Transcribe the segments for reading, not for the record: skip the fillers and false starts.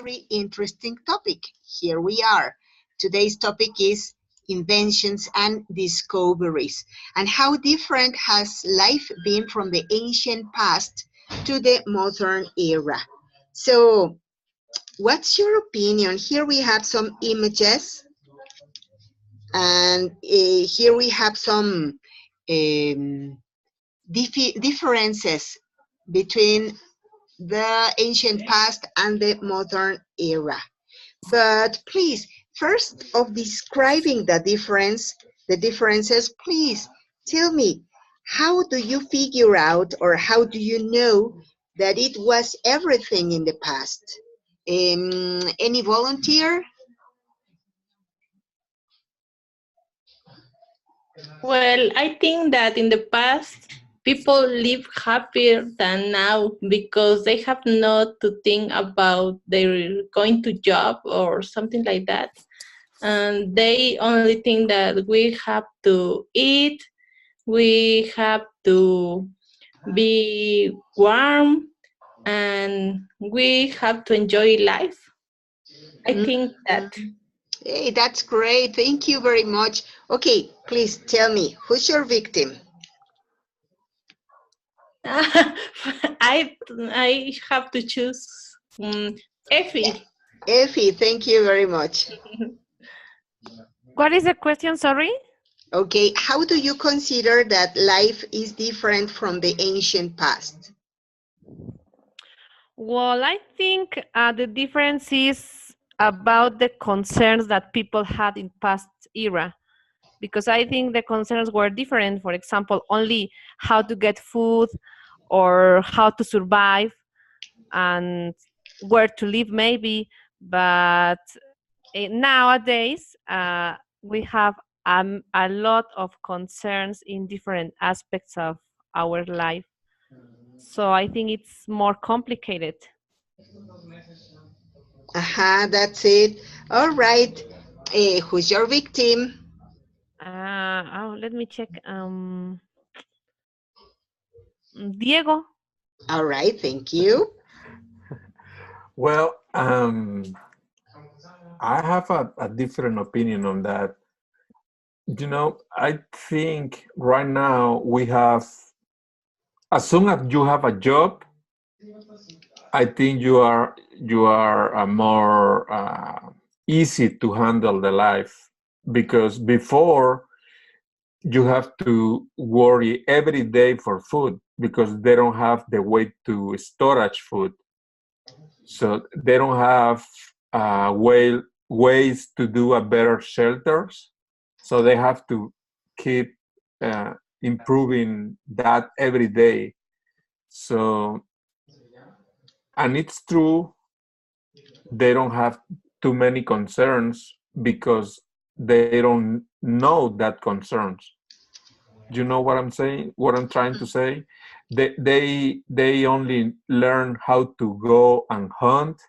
very interesting topic. Here we are. Today's topic is inventions and discoveries. And how different has life been from the ancient past to the modern era? So, what's your opinion? Here we have some images, and here we have some differences between the ancient past and the modern era. But please, first of describing the differences, please tell me, how do you figure out or how do you know that it was everything in the past? Any volunteer? Well, I think that in the past, people live happier than now because they have not to think about their going to job or something like that. And they only think that we have to eat, we have to be warm, and we have to enjoy life. I think that. Hey, that's great. Thank you very much. Okay, please tell me, who's your victim? I have to choose Effie. Effie, thank you very much. What is the question, sorry? Okay, how do you consider that life is different from the ancient past? Well, I think the difference is about the concerns that people had in past era, because I think the concerns were different. For example, only how to get food or how to survive and where to live maybe. But nowadays, we have a lot of concerns in different aspects of our life. So I think it's more complicated. Aha, that's it. All right. Who's your victim? Let me check. Diego. All right, thank you. Well, I have a different opinion on that. You know, I think right now we have, as soon as you have a job, I think you are more easy to handle the life, because before you have to worry every day for food because they don't have the way to storage food, so they don't have ways to do a better shelters, so they have to keep improving that every day. So, and it's true, they don't have too many concerns because they don't know that concerns. You know what I'm saying? What I'm trying to say? They only learn how to go and hunt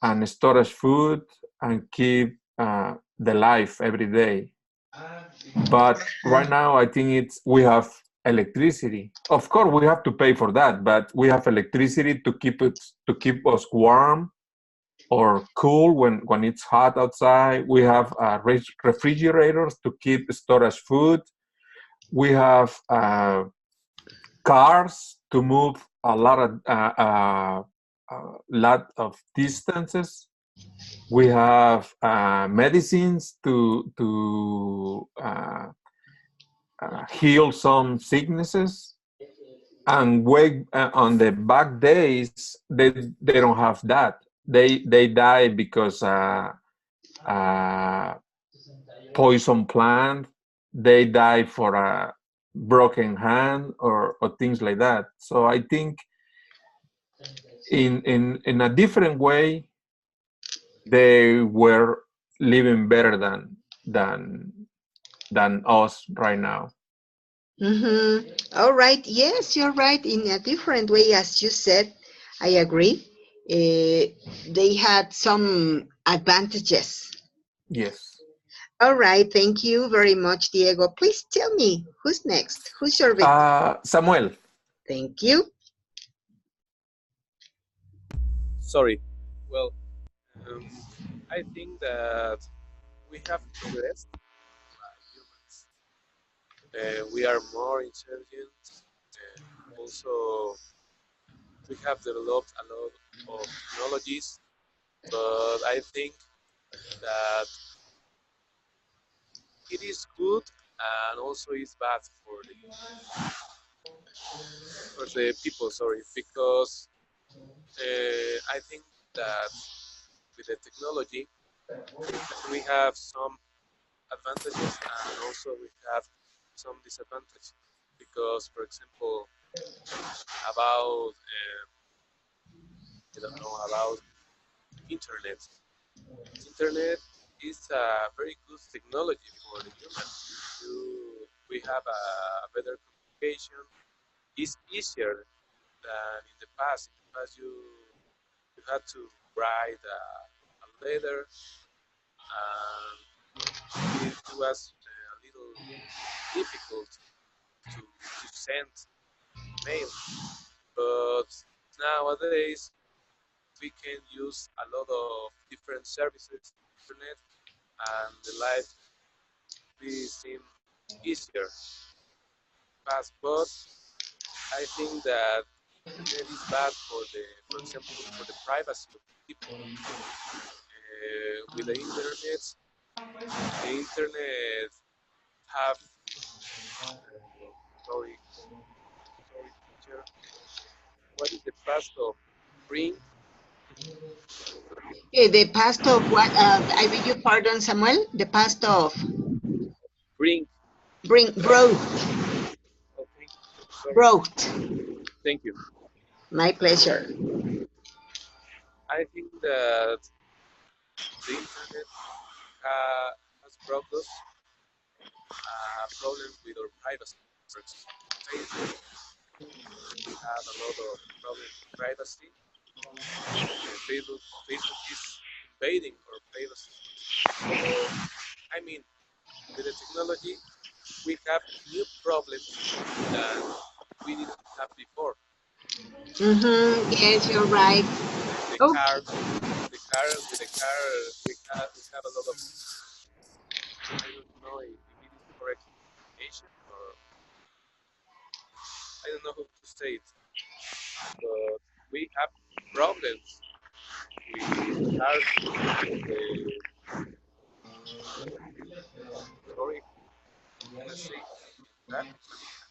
and storage food and keep the life every day. But right now, I think we have electricity. Of course, we have to pay for that, but we have electricity to keep us warm or cool when it's hot outside. We have refrigerators to keep storage food. We have cars to move a lot of distances. We have medicines to heal some sicknesses. And on the back days, they don't have that. They die because poison plant. They die for a broken hand or things like that. So I think in a different way, they were living better than us right now. All right. Yes, you're right. In a different way, as you said, I agree. They had some advantages. Yes. All right. Thank you very much, Diego. Please tell me, who's next? Who's your victim? Samuel. Thank you. Sorry. Well, um, I think that we have progressed like humans. We are more intelligent. Also, we have developed a lot of technologies, but I think that it is good and also is bad for the people. Sorry, because I think that with the technology we have some advantages and also we have some disadvantages. Because, for example, about I don't know about internet. Internet is a very good technology for the human. We have a better communication. It's easier than in the past. In the past, you had to write a letter, and it was a little difficult to send mail. But nowadays, we can use a lot of different services, internet, and the life we seem easier fast. But I think that internet is bad for example, for the privacy of the people. With the internet have sorry, sorry, teacher. What is the past of bring? The past of what? I beg your pardon, Samuel. The past of Bring. bring brought Okay, sorry. brought. Thank you. My pleasure. I think that the internet has brought us problems with our privacy. For example, Facebook, we have a lot of problems with privacy. Facebook is invading our privacy. So, I mean, with the technology, we have new problems that we didn't have before. Mm-hmm. Yes, you're right. The Oh, cars, with the car, we have a lot of, I don't know if it is the correct pronunciation or I don't know how to say it, but we have problems with cars for the sorry, how can I say that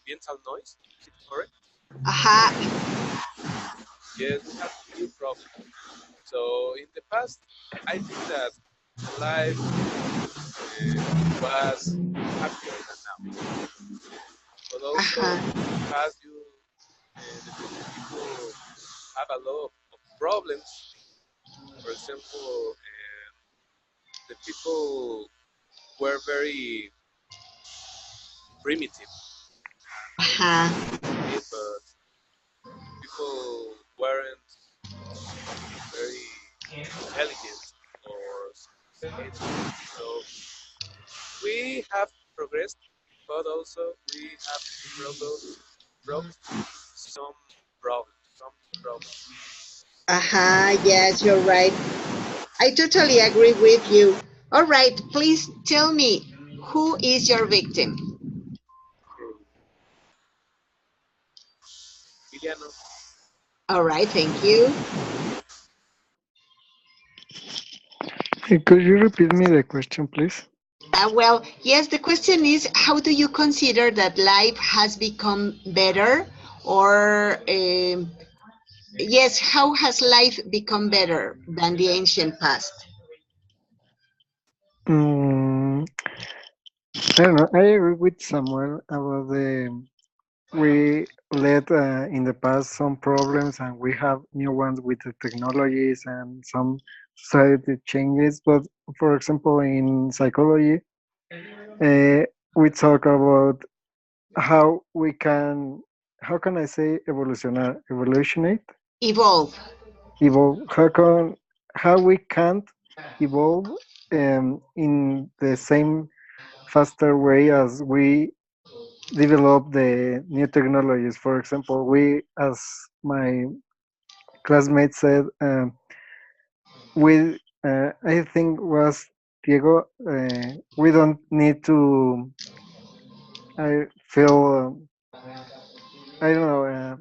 ambiental noise? Is it correct? aha. Yes, we have new problems. So in the past, I think that the life was happier than now. But also Aha. in the past, the people have a lot of problems. For example, the people were very primitive. Aha. Okay, but people weren't very intelligent or sophisticated. So we have progressed, but also we have brought some some new problems. Aha. Yes, you're right. I totally agree with you. All right, please tell me, who is your victim? Okay, Emiliano, All right, thank you. Could you repeat me the question, please? Well, yes, the question is, how do you consider that life has become better? Or, yes, how has life become better than the ancient past? Mm, I don't know. I agree with Samuel about the we let in the past some problems and we have new ones with the technologies and some society changes. But for example, in psychology, uh, we talk about how we can, how can I say evolutionate, Evolve. evolve, how we can't evolve in the same faster way as we develop the new technologies. For example, we, as my classmate said, we I think was Diego. We don't need to. I feel. I don't know.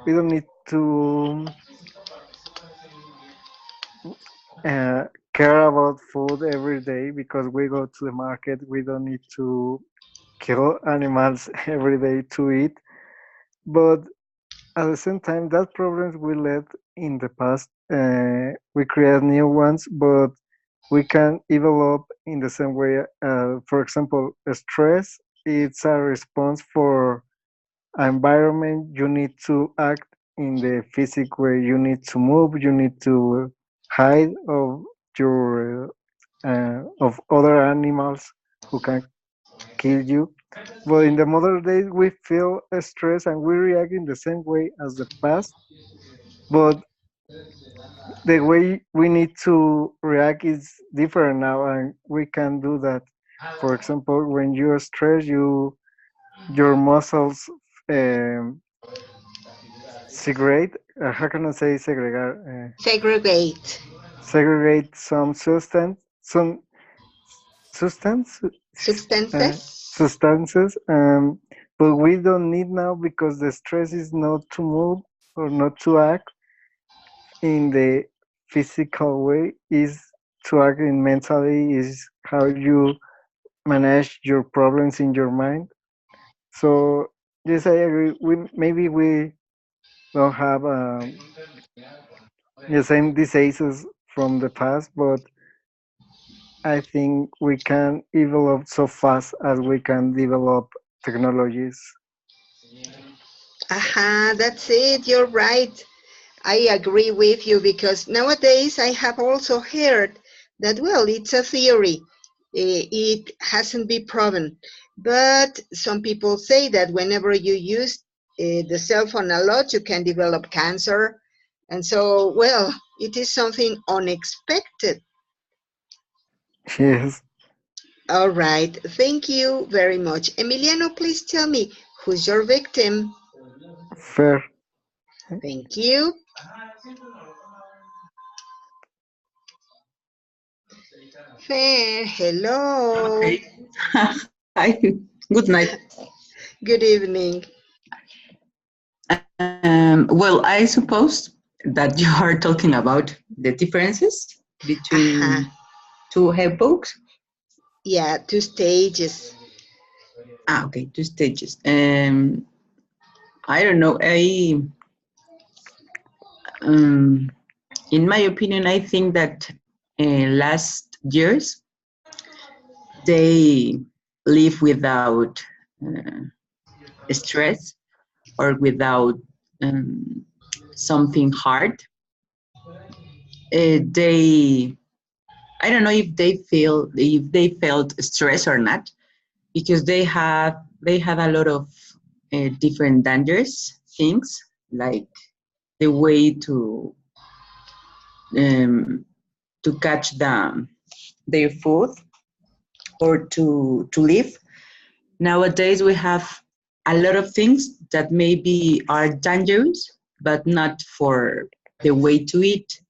We don't need to uh, care about food every day because we go to the market. We don't need to kill animals every day to eat. But at the same time, that problems we let in the past, we create new ones, but we can develop in the same way. For example, stress, it's a response for environment. You need to act in the physical way. You need to move. You need to hide of your of other animals who can kill you. But in the modern days, we feel stress and we react in the same way as the past. But the way we need to react is different now, and we can do that. For example, when you're stressed, your muscles um, segregate. How can I say segregate? Segregate Segregate some substance, uh, substances. substances. But we don't need now because the stress is not to move or not to act in the physical way, is to act in mentally, is how you manage your problems in your mind. So yes, I agree. We don't have the same diseases from the past, but I think we can develop so fast as we can develop technologies. Aha, that's it. You're right. I agree with you because nowadays I have also heard that, well, it's a theory. It hasn't been proven. But some people say that whenever you use the cell phone a lot, you can develop cancer. And so, well, it is something unexpected. Yes, All right. Thank you very much. Emiliano, please tell me who's your victim? fair. Thank you. Fair. Hello. Okay. Hi. Good night. Good evening. Well, I suppose that you are talking about the differences Uh-huh. between two epochs. Yeah, two stages. Okay, two stages. I don't know. Um, in my opinion, I think that last years they live without uh, stress or without um, something hard. They I don't know if they felt stress or not because they had a lot of different dangerous things like the way um, to catch their food or to live. Nowadays we have a lot of things that maybe are dangerous, but not for the way to eat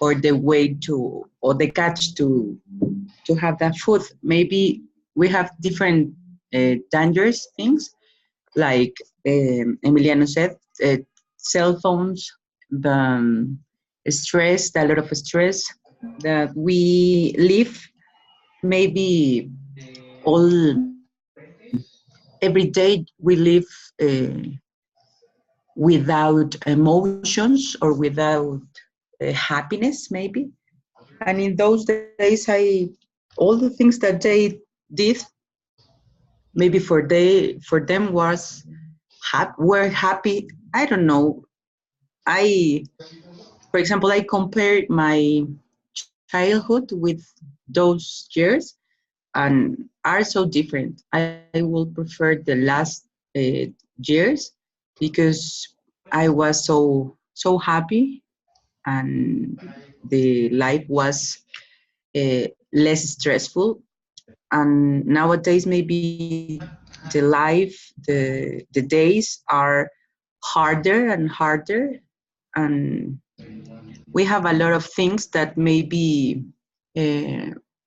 or the way to or the catch to have that food. Maybe we have different dangerous things, like Emiliano said, cell phones, stress, a lot of stress that we live. Maybe all every day we live without emotions or without happiness, maybe. And in those days, all the things that they did maybe for them was were happy. I don't know. I For example, I compare my childhood with those years and are so different. I will prefer the last years because I was so happy and the life was less stressful. And nowadays maybe the life the days are harder and harder, and we have a lot of things that maybe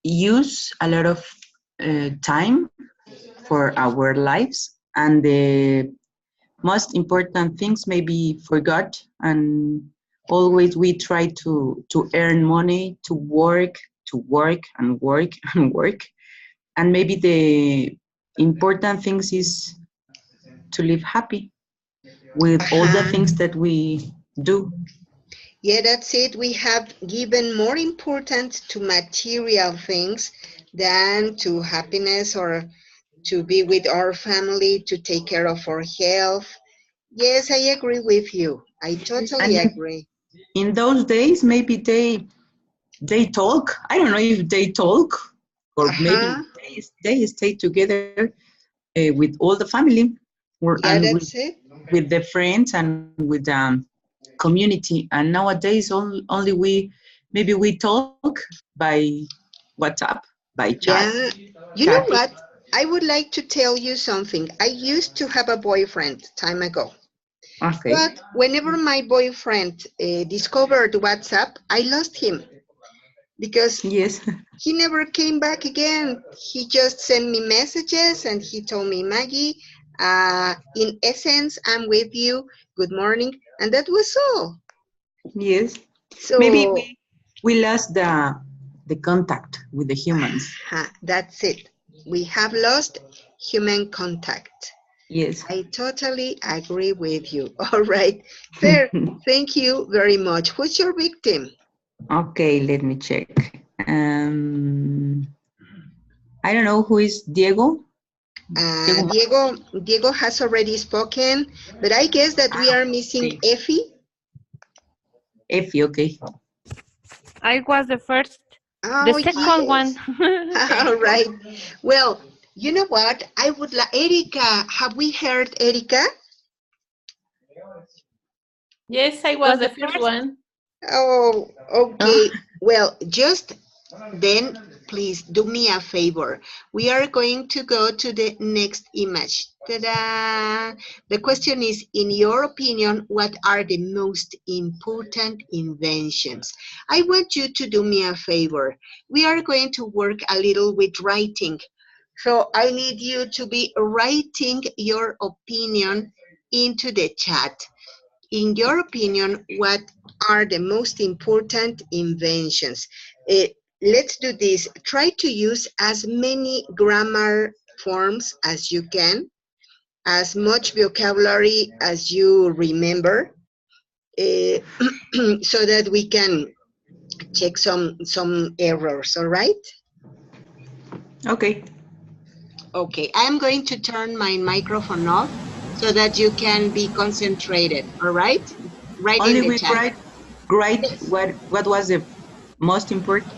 use a lot of time for our lives, and the most important things maybe forgot, and always we try to earn money, to work and work and work, and maybe the important things is to live happy with all the Uh-huh. things that we do. Yeah, that's it. We have given more importance to material things than to happiness or to be with our family, to take care of our health. Yes, I agree with you. I totally And agree. in those days maybe they talk, I don't know if they talk, or maybe Uh-huh. they stay together with all the family, or Yeah, and that's it. with the friends and with community. And nowadays only we maybe we talk by WhatsApp, by Yeah. You know chatting. what? I would like to tell you something. I used to have a boyfriend time ago. Okay. But whenever my boyfriend discovered WhatsApp, I lost him because Yes. he never came back again. He just sent me messages and he told me, Maggie, in essence, I'm with you. Good morning. And that was all. Yes. Maybe So we lost the contact with the humans. that's it. We have lost human contact. Yes. I totally agree with you. All right. Fair. Thank you very much. Who's your victim? Okay, let me check. I don't know who is Diego. Diego Diego has already spoken, but I guess that we are missing okay. Effie. Effie, okay. I was the first, the Oh, second one. yes. All right. Well, you know what? I would like Erika. Have we heard Erika? Yes, I I was was the the first first. one. Oh, Oh, okay. Well, just then, please do me a favor. We are going to go to the next image. Ta-da! The question is, in your opinion, what are the most important inventions? I want you to do me a favor. We are going to work a little with writing. So I need you to be writing your opinion into the chat. In your opinion, what are the most important inventions? Let's do this. Try to use as many grammar forms as you can, as much vocabulary as you remember, uh, so that we can check some errors, all right? okay. Okay, I'm going to turn my microphone off so that you can be concentrated, all right? Right in Only the we chat. write Yes. what was the most important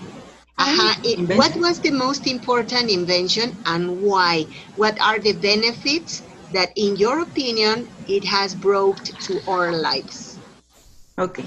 What invention. was the most important invention and why? What are the benefits that, in your opinion, it has brought to our lives? Okay.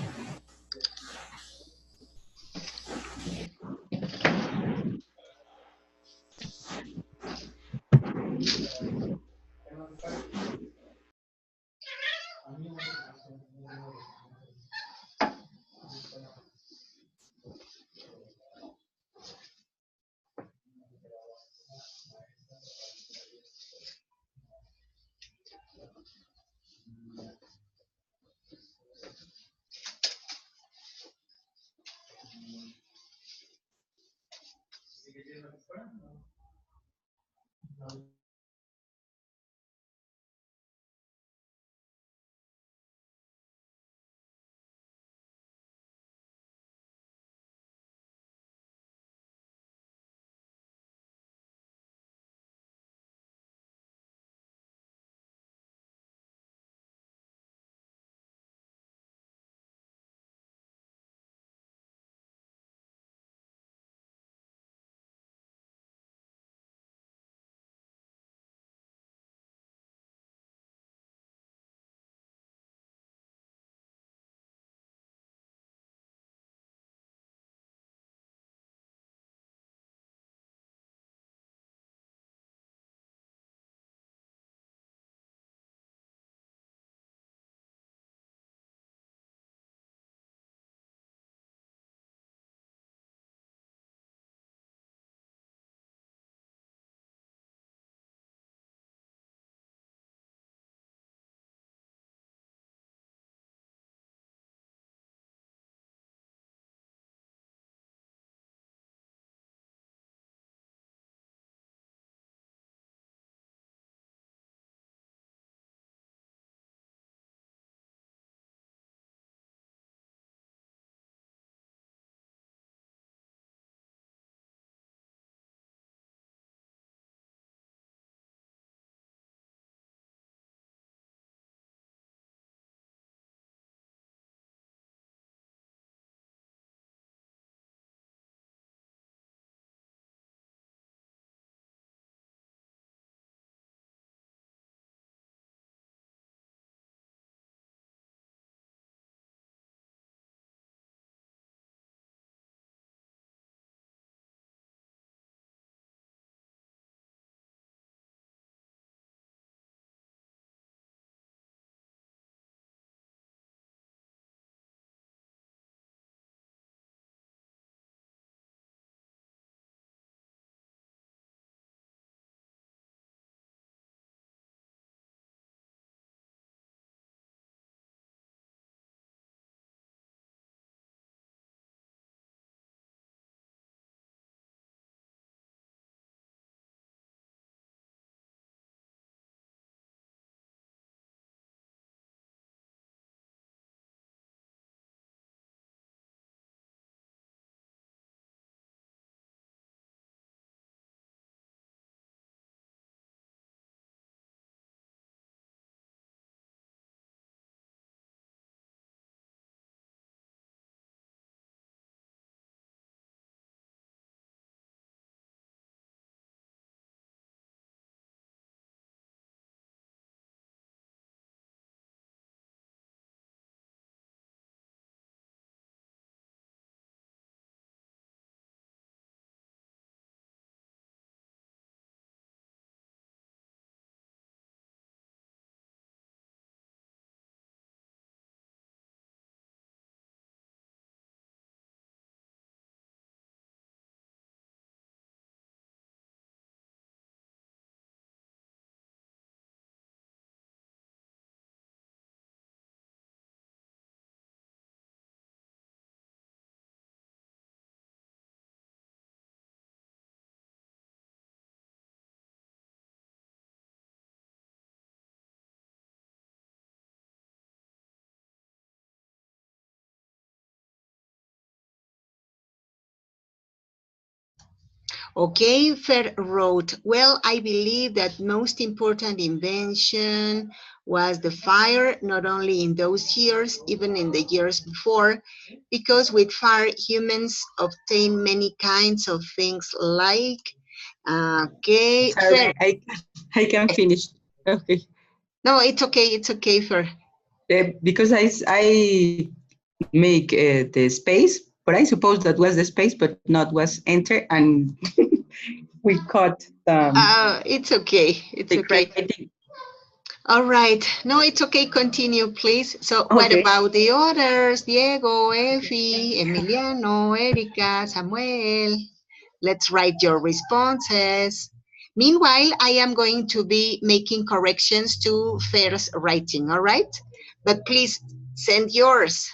Okay, Fer wrote, well, I believe that most important invention was the fire, not only in those years, even in the years before, because with fire, humans obtain many kinds of things like, okay, Sorry, Fer, I can finish. Okay. no, it's okay, Fer. Because I make the space, but I suppose that was the space, but not was enter, and we caught It's okay, it's the okay. writing. All right. No, it's okay. Continue, please. So what Okay. about the others? Diego, Effie, Emiliano, Erika, Samuel. Let's write your responses. Meanwhile, I am going to be making corrections to Fair's writing, all right? But please send yours.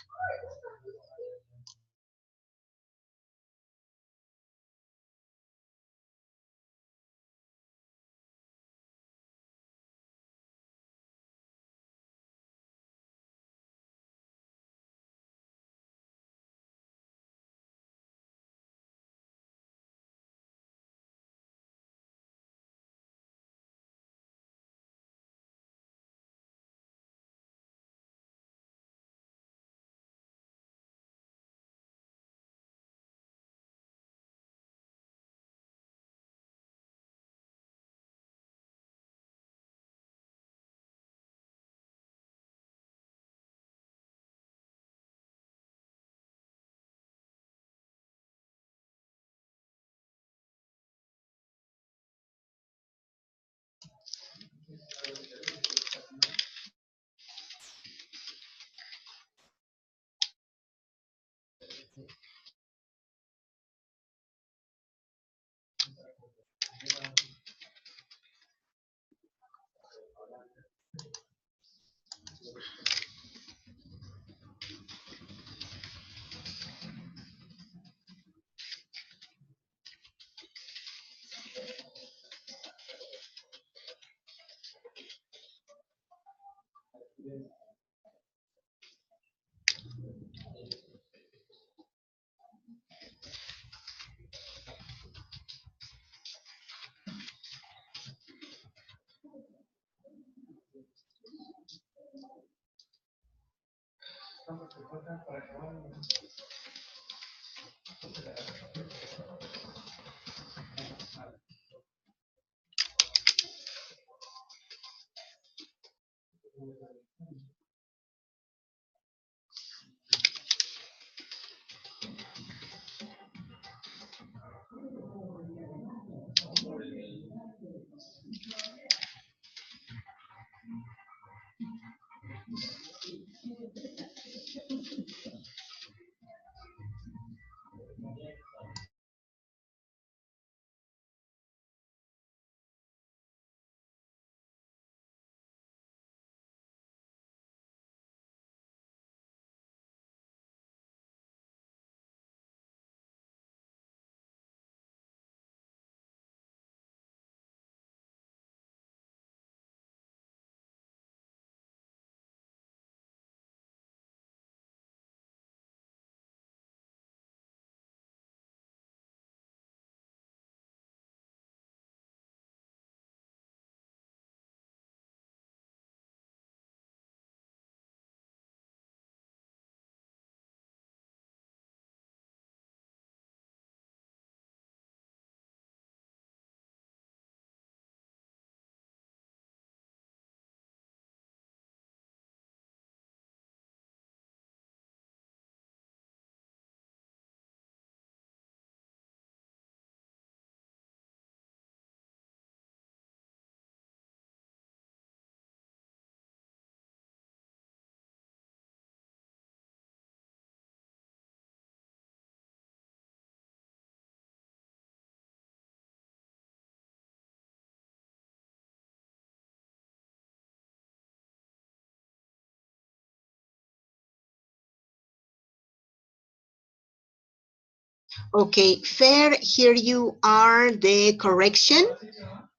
Okay, Fair, here you are the correction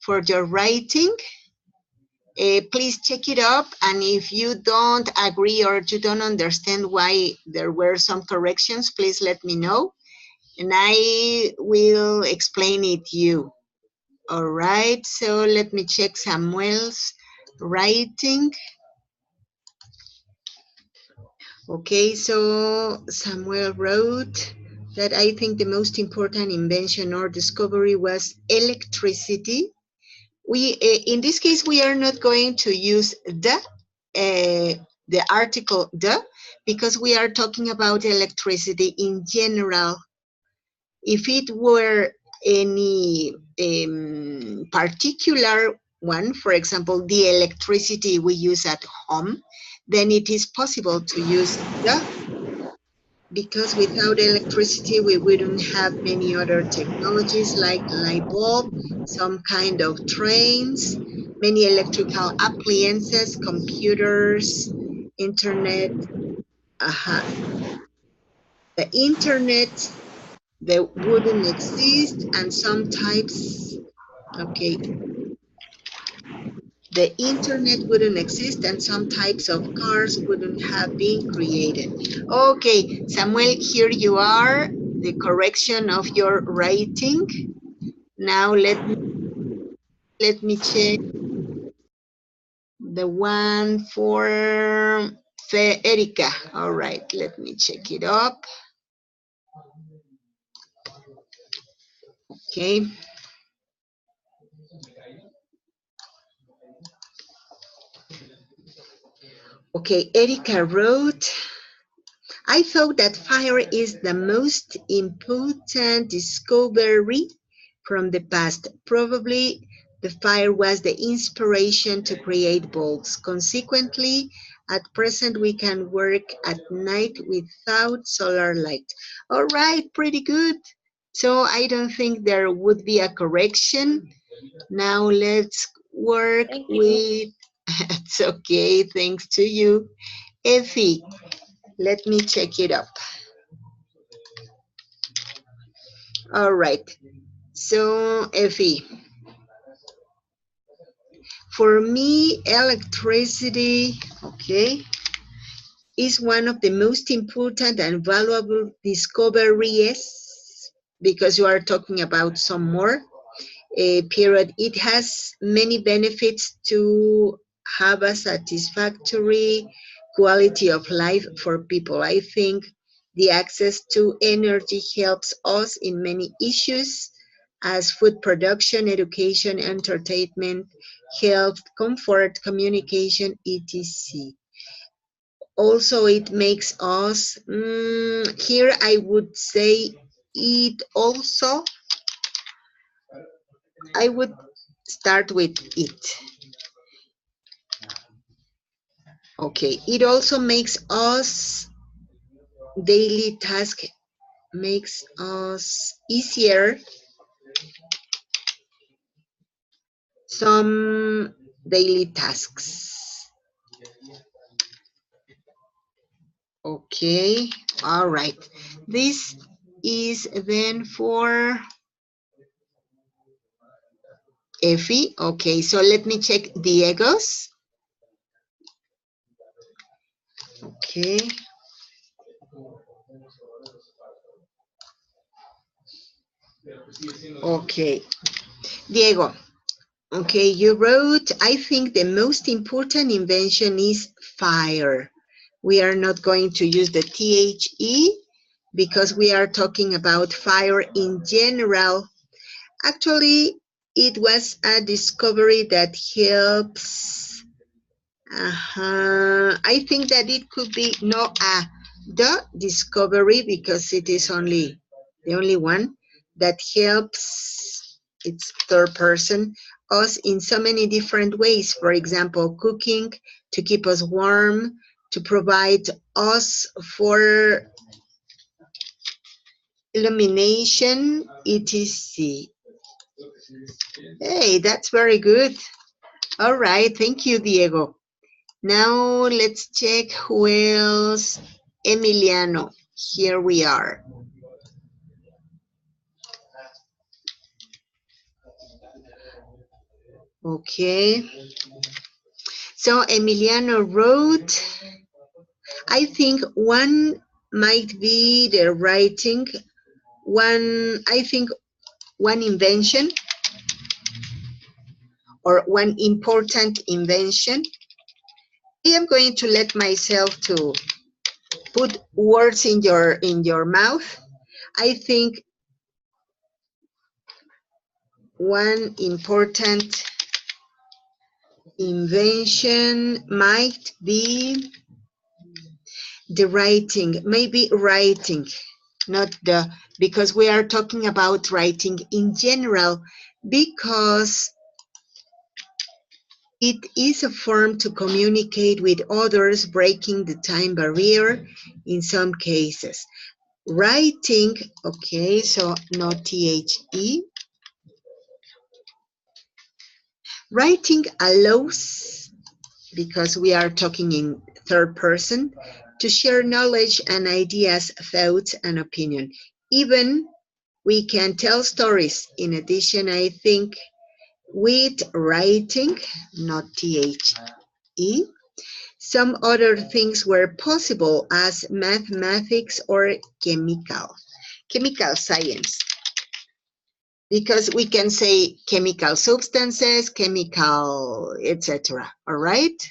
for your writing. Please check it up, and if you don't agree or you don't understand why there were some corrections, please let me know. and I will explain it you. All right, so let me check Samuel's writing. Okay, so Samuel wrote that I think the most important invention or discovery was electricity. We, in this case, we are not going to use the article the, because we are talking about electricity in general. If it were any particular one, for example, the electricity we use at home, then it is possible to use the, because without electricity we wouldn't have many other technologies like light bulb, some kind of trains, many electrical appliances, computers, internet, the internet that wouldn't exist, and some types, okay, the internet wouldn't exist and some types of cars wouldn't have been created. Okay, Samuel, here you are, the correction of your writing. Now let me check the one for Erika. All right, let me check it up. Okay. Okay, Erika wrote, I thought that fire is the most important discovery from the past. Probably the fire was the inspiration to create bulbs. Consequently, at present we can work at night without solar light. All right, pretty good. So I don't think there would be a correction. Now let's work Thank you. with, it's okay, thanks to you. Effie, let me check it up. All right. So, Effie, for me, electricity, okay, is one of the most important and valuable discoveries, because you are talking about some more period. It has many benefits to have a satisfactory quality of life for people. I think the access to energy helps us in many issues as food production, education, entertainment, health, comfort, communication, etc. Also, it makes us, here I would say it also, I would start with it. Okay, it also makes us daily task, makes us easier some daily tasks. Okay, all right. This is then for Effie. Okay, so let me check Diego's. Okay. Okay, Diego. Okay, you wrote, I think the most important invention is fire. We are not going to use the THE because we are talking about fire in general. Actually, it was a discovery that helps. I think that it could be the discovery, because it is only the only one that helps. It's third person, us in so many different ways. For example, cooking to keep us warm, to provide us for illumination, etc. Hey, that's very good. All right, thank you, Diego. Now let's check who else. Emiliano, here we are. Okay. So Emiliano wrote, I think one might be the writing I think, one invention or one important invention. I am going to let myself to put words in your mouth. I think one important invention might be the writing, maybe writing, not the, because we are talking about writing in general, because it is a form to communicate with others, breaking the time barrier in some cases. Writing, okay, so no THE. Writing allows, because we are talking in third person, to share knowledge and ideas, thoughts, and opinion. Even we can tell stories. In addition, I think with writing, not THE, some other things were possible as mathematics or chemical science. Because we can say chemical substances, chemical, etc. All right?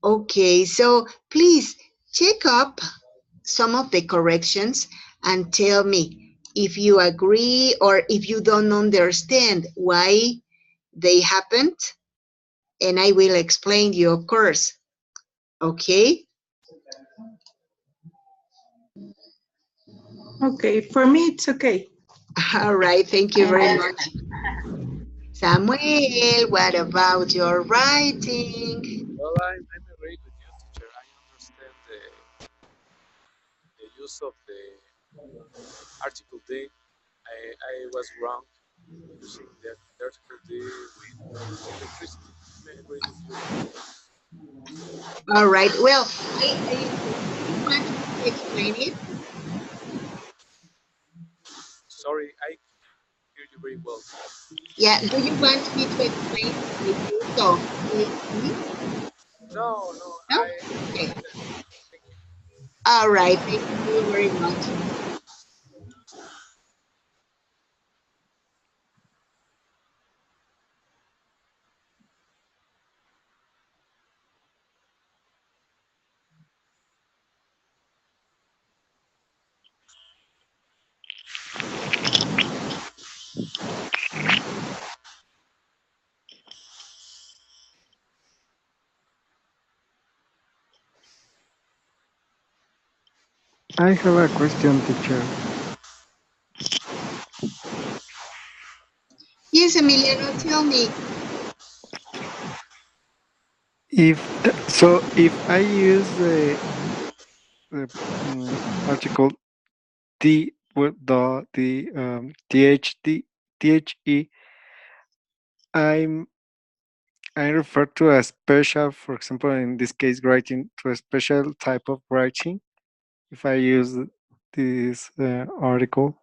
Okay, so please check up some of the corrections and tell me if you agree or if you don't understand why they happened, and I will explain you, of course. Okay? Okay, for me it's okay. All right, thank I you very much. understand. Samuel, what about your writing? Well, I'm agree with you, teacher. I understand the use of the article D. I was wrong using the article D with electricity. I agree with you. All right, well, do you want me to explain it? Sorry, I hear you very well. Yeah, do you want me to explain the use of THE? No, no, No? I Okay. understand. Thank you. All right, thank you very much. I have a question, teacher. Yes, Emiliano, tell me. If if I use the article T with the THE, I'm I refer to a special, for example, in this case, writing to a special type of writing. If I use this article,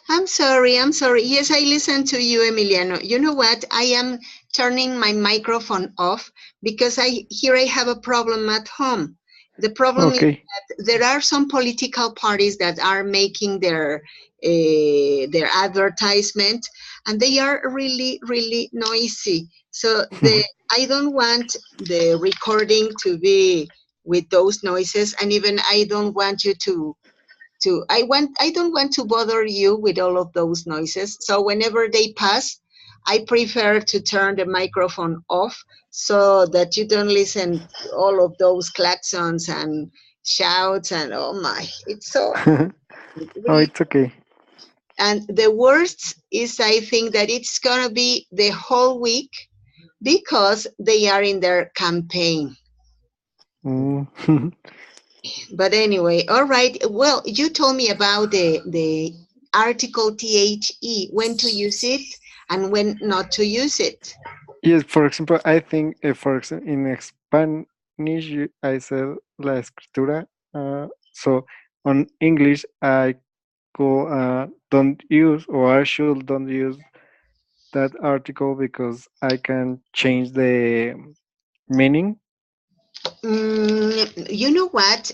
I'm sorry, I'm sorry. Yes, I listen to you, Emiliano. You know what? I am turning my microphone off because I have a problem at home. The problem is okay. that there are some political parties that are making their advertisement, and they are really, really noisy. So I don't want the recording to be with those noises, and even I don't want you to I don't want to bother you with all of those noises. So whenever they pass, I prefer to turn the microphone off so that you don't listen to all of those klaxons and shouts, and oh my, it's so Oh, really. it's okay. And the worst is, I think that it's gonna be the whole week because they are in their campaign. Mm. But anyway, all right. Well, you told me about the article the, when to use it and when not to use it. Yes, for example, I think, for example, in Spanish, I said la escritura. So on English, I go don't use, or I should don't use that article because I can change the meaning. You know what?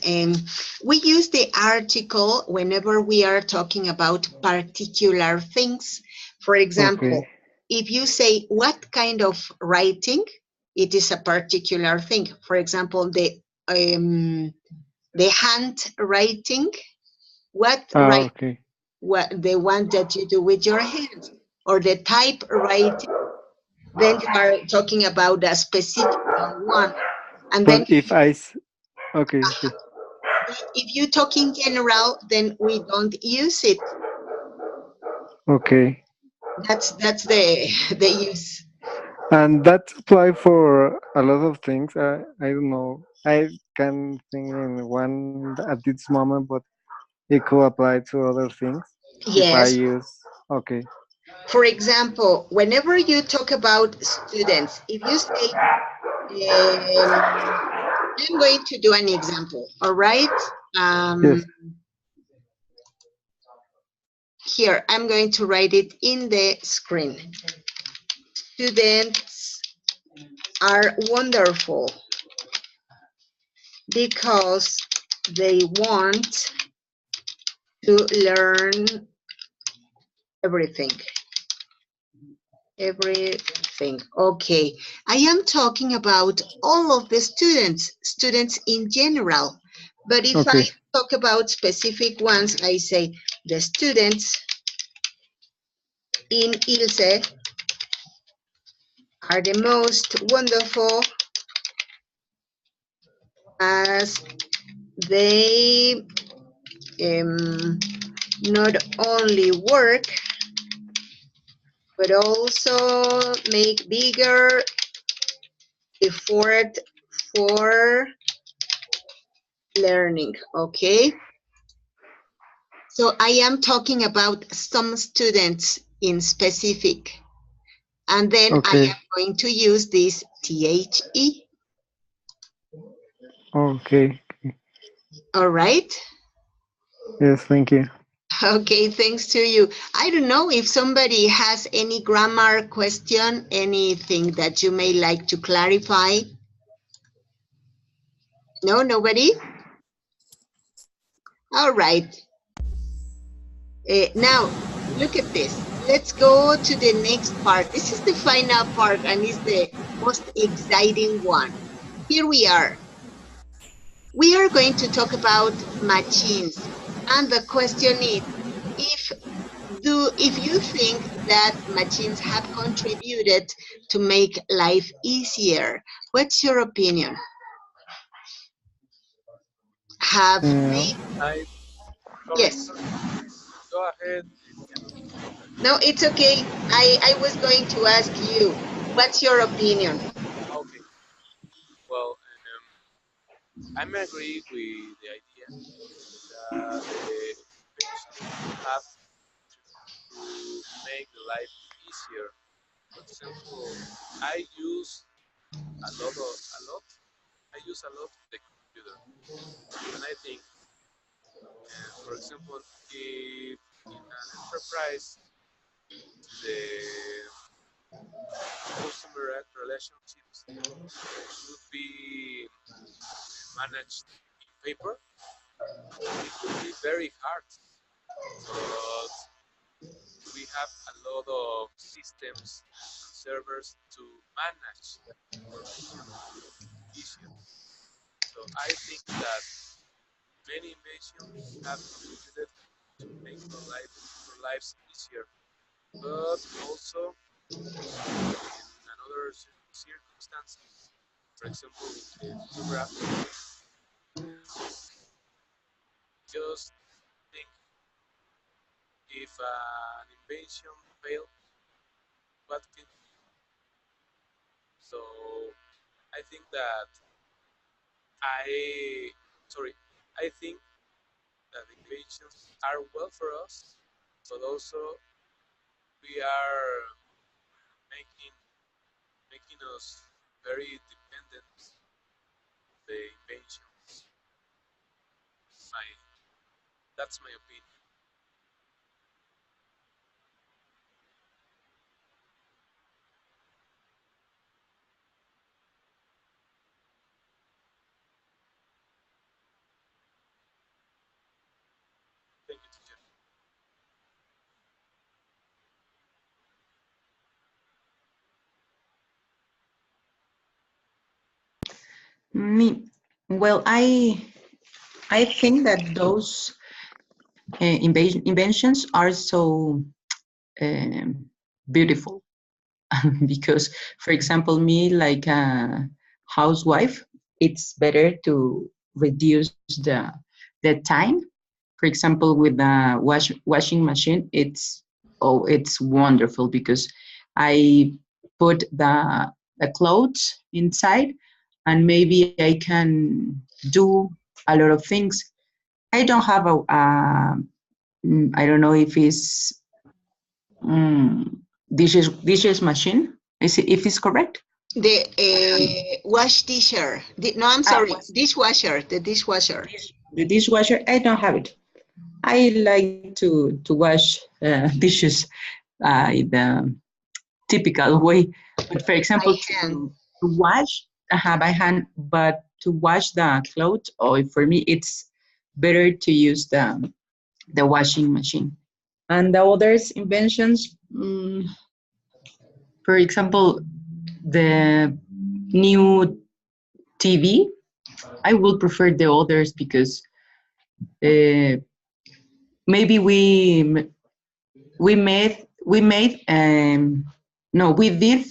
We use the article whenever we are talking about particular things. For example, Okay. if you say what kind of writing, it is a particular thing. For example, the handwriting, what write, Okay. what the one that you do with your hands, or the typewriting. Then you are talking about a specific one. And then But if I, okay, okay, if you talk in general, then we don't use it. okay. That's the the use. And that apply for a lot of things. I don't know. I can think in one at this moment, but it could apply to other things if I Yes. use. Okay. For example, whenever you talk about students, if you say, I'm going to do an example, all right? Yes. Here, I'm going to write it in the screen. Students are wonderful because they want to learn everything. Everything. Okay. I am talking about all of the students in general. But if I Okay. talk about specific ones, I say the students in Ilse are the most wonderful as they um, not only work but also make bigger effort for learning. Okay. So I am talking about some students in specific, and then I Okay. am going to use this THE. Okay. All right. Yes. Thank you. Okay, thanks to you. I don't know if somebody has any grammar question, anything that you may like to clarify. No, nobody? All right. Now, look at this. Let's go to the next part. This is the final part and is the most exciting one. Here we are. We are going to talk about machines. And the question is, if if you think that machines have contributed to make life easier, what's your opinion? Have Uh, they? I sorry, Yes. sorry. Go ahead, Diana. No, it's okay. I was going to ask you, what's your opinion? Okay. Well, I'm agree with the idea that the inventions have to make the life easier. For example, I use a lot. I use a lot the computer, and I think, for example, if in an enterprise the customer relationships should be managed in paper, it will be very hard. But we have a lot of systems and servers to manage information easier. So I think that many inventions have contributed to make our lives easier, but also in another circumstances. For example, in the photography, just think if an invention fails, what can you do? So I think that I sorry. I think that inventions are well for us, but also we are making making us very dependent on the inventions. My That's my opinion. Thank you, teacher. Me, well, I think that those inventions are so beautiful because, for example, me like a housewife, it's better to reduce the time. For example, with the washing machine, it's wonderful because I put the clothes inside, and maybe I can do a lot of things. I don't have I don't know if it's dishes machine. If it's correct? The wash disher. No, I'm Ah, sorry, dishwasher. The dishwasher. the dishwasher. I don't have it. I like to wash dishes in the typical way. But for By example, hand. to wash by hand, but to wash the clothes, or for me, it's better to use the washing machine. And the others inventions, for example, the new TV, I will prefer the others because uh, maybe we made no, we did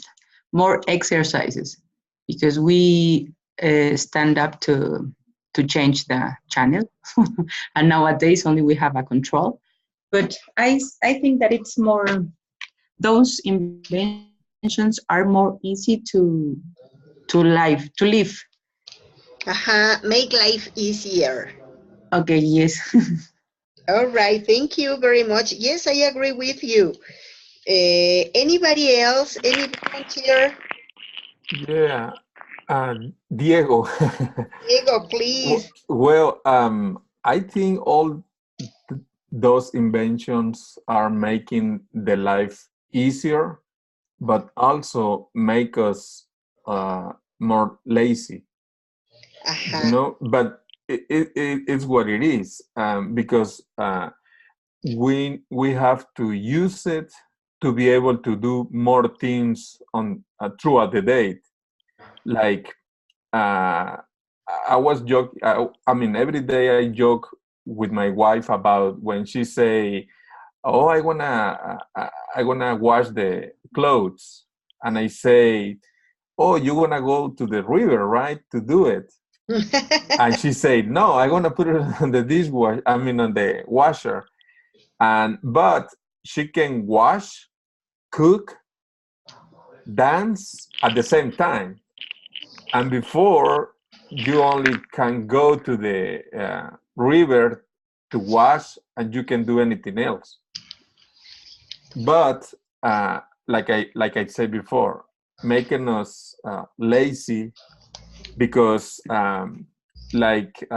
more exercises because we stand up to change the channel, and nowadays only we have a control. But I think that it's more, those inventions are more easy to live. Make life easier. Okay, yes. All right, thank you very much. Yes, I agree with you. Anybody else? Any volunteer? Yeah, Diego. Diego, please. Well, I think all those inventions are making the life easier, but also make us more lazy. Uh-huh. But it's what it is, because we have to use it to be able to do more things on throughout the day. Like uh, I was joking. I mean, every day I joke with my wife about when she say, "Oh, I wanna wash the clothes," and I say, "Oh, you're gonna go to the river, right, to do it?" And she said, "No, I'm gonna put it on the dishwasher. I mean, on the washer." And but she can wash, cook, dance at the same time. And before, you only can go to the river to wash, and you can do anything else. But like I said before, making us lazy because, like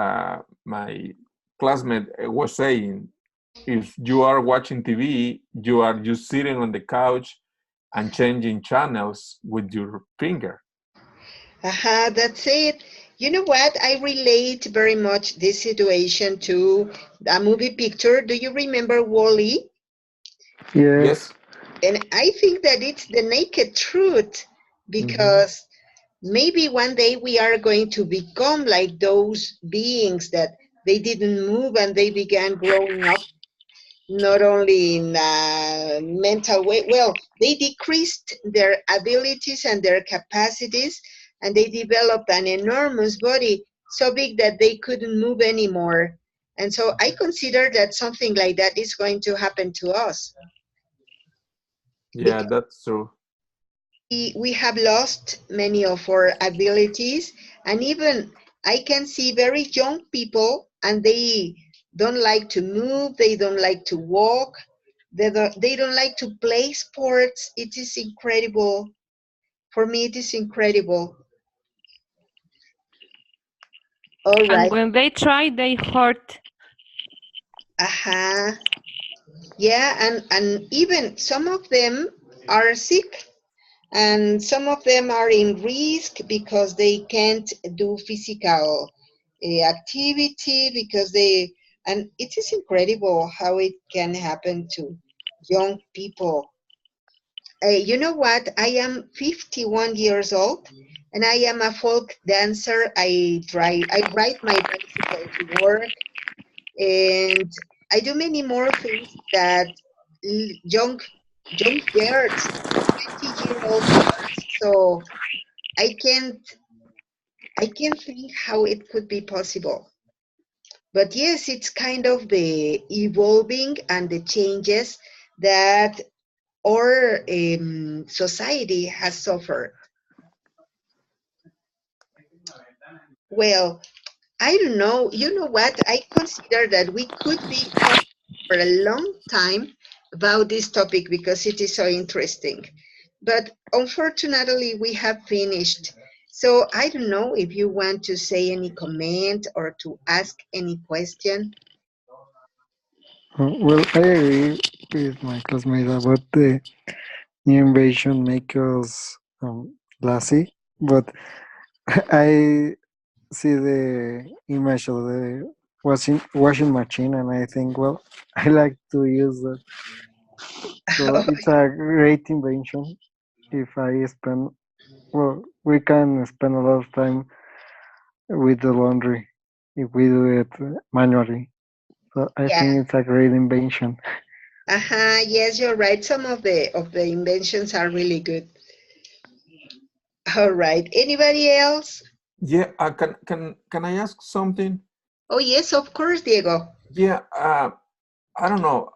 my classmate was saying, if you are watching TV, you are just sitting on the couch and changing channels with your finger. That's it. You know what? I relate very much this situation to a movie picture. Do you remember Wall-E? Yes. Yes. And I think that it's the naked truth Mm-hmm. because maybe one day we are going to become like those beings that they didn't move and they began growing up, not only in a mental way. Well, they decreased their abilities and their capacities, and they developed an enormous body so big that they couldn't move anymore. And so I consider that something like that is going to happen to us Yeah, because that's true. we have lost many of our abilities, and even I can see very young people and they don't like to move, they don't like to walk, they don't like to play sports. It is incredible. For me, it is incredible. All And right. when they try, they hurt. Uh-huh. Yeah, and even some of them are sick, and some of them are in risk because they can't do physical activity because they, and it is incredible how it can happen to young people. You know what? I am 51 years old and I am a folk dancer. I ride my bicycle to work, and I do many more things that young girls, 20-year-old girls. So I can't I can't think how it could be possible. But yes, it's kind of the evolving and the changes that our society has suffered. Well, I don't know. You know what? I consider that we could be talking for a long time about this topic because it is so interesting. But unfortunately, we have finished. So I don't know if you want to say any comment or to ask any question. Well, I agree with my classmate about the new invasion make us lazy, but I see the image of the washing machine, and I think, well, I like to use that. So it's a great invention. If I spend, well, we can spend a lot of time with the laundry if we do it manually. So I Yeah. think it's a great invention. Uh-huh. Yes, you're right. Some of the inventions are really good. All right. Anybody else? Yeah, can I ask something? Oh, yes, of course, Diego. Yeah, I don't know.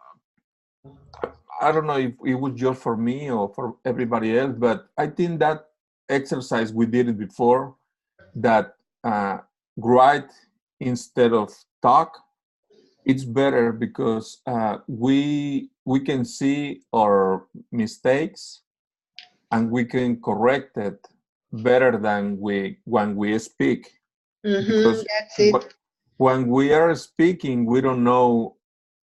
I don't know if it was just for me or for everybody else, but I think that exercise we did it before, that write instead of talk, it's better because we can see our mistakes and we can correct it better than we when we speak, Mm-hmm, because that's it. when we are speaking we don't know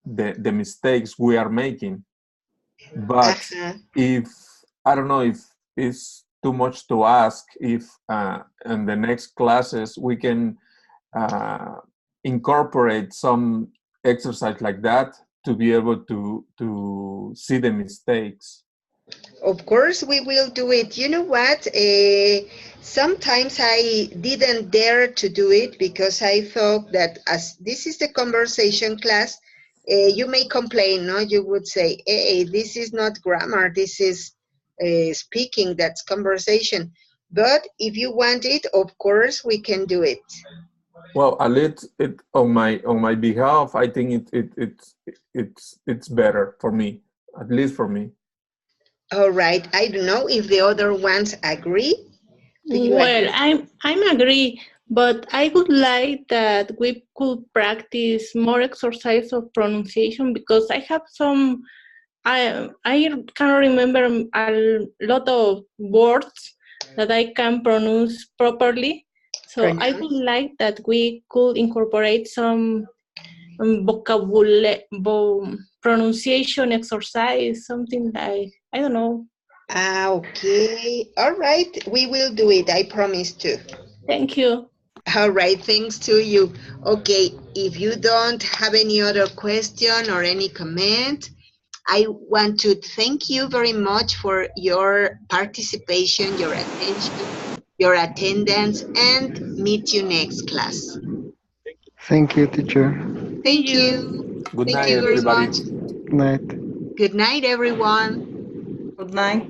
the mistakes we are making. But Uh-huh. if I don't know if it's too much to ask, if in the next classes we can uh, incorporate some exercise like that to be able to see the mistakes. Of course, we will do it. You know what? Sometimes I didn't dare to do it because I thought that as this is the conversation class, you may complain, no? You would say, hey, this is not grammar, this is speaking, that's conversation. But if you want it, of course, we can do it. Well, at least it on my behalf, I think it's better for me, at least for me. All right. I don't know if the other ones agree. Do you Well, agree? I'm agree, but I would like that we could practice more exercise of pronunciation because I have some I can remember a lot of words that I can pronounce properly. So I would Pronounce? like that we could incorporate some vocabulary, pronunciation exercise, something like I don't know. Ah, okay. All right. We will do it. I promise to. Thank you. All right. Thanks to you. Okay. If you don't have any other question or any comment, I want to thank you very much for your participation, your attention, your attendance, and meet you next class. Thank you. Thank you, teacher. See Thank you. you. Good Thank night, you very everybody. much. Night. Good night, everyone. Good night.